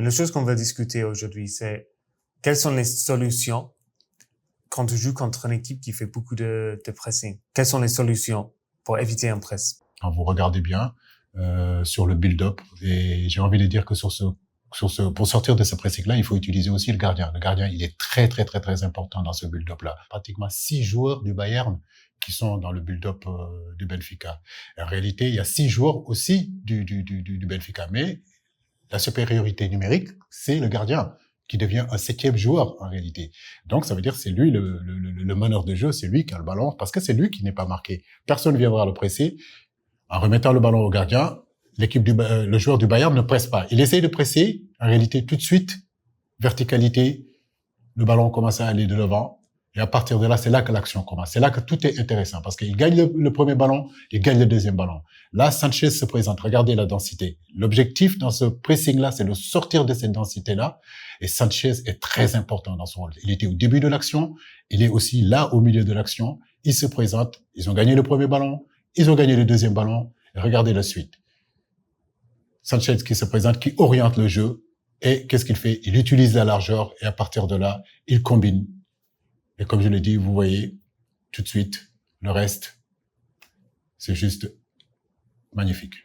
Mais la chose qu'on va discuter aujourd'hui, c'est quelles sont les solutions quand tu joues contre une équipe qui fait beaucoup de pressing. Quelles sont les solutions pour éviter un press? Quand vous regardez bien sur le build-up, et j'ai envie de dire que pour sortir de ce pressing-là, il faut utiliser aussi le gardien. Le gardien, il est très, très, très, très important dans ce build-up-là. Pratiquement 6 joueurs du Bayern qui sont dans le build-up du Benfica. En réalité, il y a 6 joueurs aussi du Benfica, mais la supériorité numérique, c'est le gardien qui devient un 7e joueur en réalité. Donc ça veut dire que c'est lui le meneur de jeu, c'est lui qui a le ballon, parce que c'est lui qui n'est pas marqué. Personne ne viendra le presser. En remettant le ballon au gardien, le joueur du Bayern ne presse pas. Il essaye de presser, en réalité tout de suite, verticalité, le ballon commence à aller de l'avant. Et à partir de là, c'est là que l'action commence. C'est là que tout est intéressant parce qu'il gagne le premier ballon, il gagne le deuxième ballon. Là, Sanchez se présente. Regardez la densité. L'objectif dans ce pressing-là, c'est de sortir de cette densité-là. Et Sanchez est très important dans son rôle. Il était au début de l'action. Il est aussi là au milieu de l'action. Il se présente. Ils ont gagné le premier ballon. Ils ont gagné le deuxième ballon. Et regardez la suite. Sanchez qui se présente, qui oriente le jeu. Et qu'est-ce qu'il fait? Il utilise la largeur. Et à partir de là, il combine. Et comme je l'ai dit, vous voyez tout de suite, le reste, c'est juste magnifique.